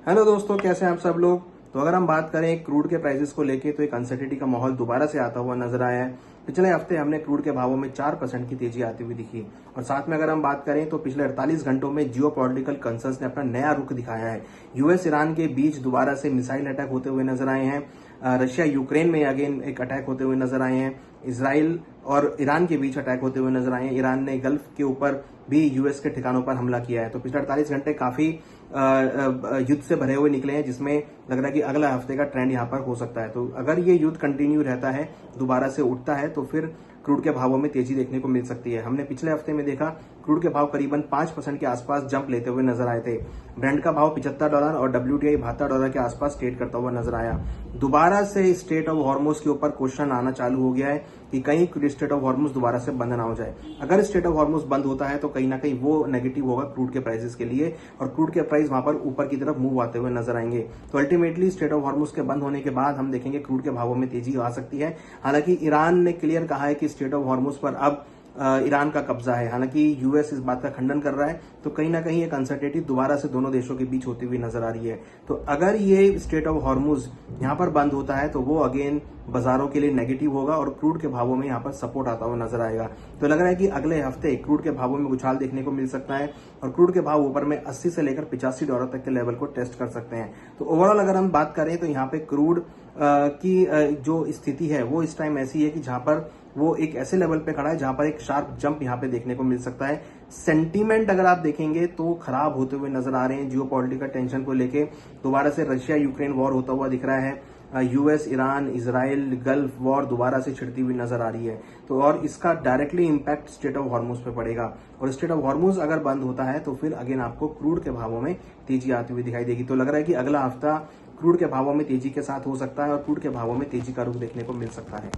Hello दोस्तों, कैसे हैं आप सब लोग। तो अगर हम बात करें क्रूड के प्राइसेस को लेके तो एक अनसर्टेनिटी का माहौल दोबारा से आता हुआ नजर आया है। पिछले हफ्ते हमने क्रूड के भावों में 4% की तेजी आती हुई दिखी और साथ में अगर हम बात करें तो पिछले 48 घंटों में जियो पॉलिटिकल कंसर्न्स ने अपना नया रुख दिखाया है। यूएस ईरान के बीच दोबारा से मिसाइल अटैक होते हुए नजर आए हैं। रशिया यूक्रेन में अगेन एक अटैक होते हुए नजर आए हैं। इसराइल और ईरान के बीच अटैक होते हुए नजर आए हैं। ईरान ने गल्फ के ऊपर भी यूएस के ठिकानों पर हमला किया है। तो पिछले 48 घंटे काफी युद्ध से भरे हुए निकले हैं, जिसमें लग रहा है कि अगला हफ्ते का ट्रेंड यहां पर हो सकता है। तो अगर ये युद्ध कंटिन्यू रहता है, दोबारा से उठता है, तो फिर क्रूड के भावों में तेजी देखने को मिल सकती है। हमने पिछले हफ्ते में देखा क्रूड के भाव करीबन 5% के आसपास जंप लेते हुए नजर आए थे। ब्रेंट का भाव $75 और WTI $72 के आसपास ट्रेड करता हुआ नजर आया। दोबारा से स्ट्रेट ऑफ हॉर्मुज के ऊपर क्वेश्चन आना चालू हो गया है कि कहीं स्ट्रेट ऑफ हॉर्मुज दोबारा से बंद ना हो जाए। अगर स्ट्रेट ऑफ हॉर्मुज बंद होता है तो कहीं ना कहीं वो नेगेटिव होगा क्रूड के प्राइसेस के लिए और क्रूड के प्राइस वहां पर ऊपर की तरफ मूव आते हुए नजर आएंगे। तो अल्टीमेटली स्ट्रेट ऑफ हॉर्मुज के बंद होने के बाद हम देखेंगे क्रूड के भावों में तेजी आ सकती है। हालांकि ईरान ने क्लियर कहा है कि स्ट्रेट ऑफ हॉर्मुज पर अब ईरान का कब्जा है। हालांकि यूएस इस बात का खंडन कर रहा है। तो कहीं ना कहीं एक अनसर्टेनिटी दोबारा से दोनों देशों के बीच होती हुई नजर आ रही है। तो अगर ये स्ट्रेट ऑफ हॉर्मुज यहां पर बंद होता है तो वो अगेन बाजारों के लिए नेगेटिव होगा और क्रूड के भावों में यहां पर सपोर्ट आता हुआ नजर आएगा। तो लग रहा है कि अगले हफ्ते क्रूड के भावों में उछाल देखने को मिल सकता है और क्रूड के भाव ऊपर में 80 से लेकर $85 तक के लेवल को टेस्ट कर सकते हैं। तो ओवरऑल अगर हम बात करें तो यहाँ पे क्रूड की जो स्थिति है वो इस टाइम ऐसी है कि जहां पर वो एक ऐसे लेवल पे खड़ा है जहां पर एक शार्प जंप यहां पे देखने को मिल सकता है। सेंटीमेंट अगर आप देखेंगे तो खराब होते हुए नजर आ रहे हैं। जियो पॉलिटिकल टेंशन को लेके दोबारा से रशिया यूक्रेन वॉर होता हुआ दिख रहा है। US Iran Israel gulf war दोबारा से छिड़ती हुई नजर आ रही है। तो और इसका directly impact straight of Hormuz पे पड़ेगा और स्ट्रेट ऑफ हॉर्मुज अगर बंद होता है तो फिर अगेन आपको क्रूड के भावों में तेजी आती हुई दिखाई देगी। तो लग रहा है कि अगला हफ्ता क्रूड के भावों में तेजी के साथ हो सकता है और क्रूड के भावों में तेजी का रुख देखने को मिल सकता है।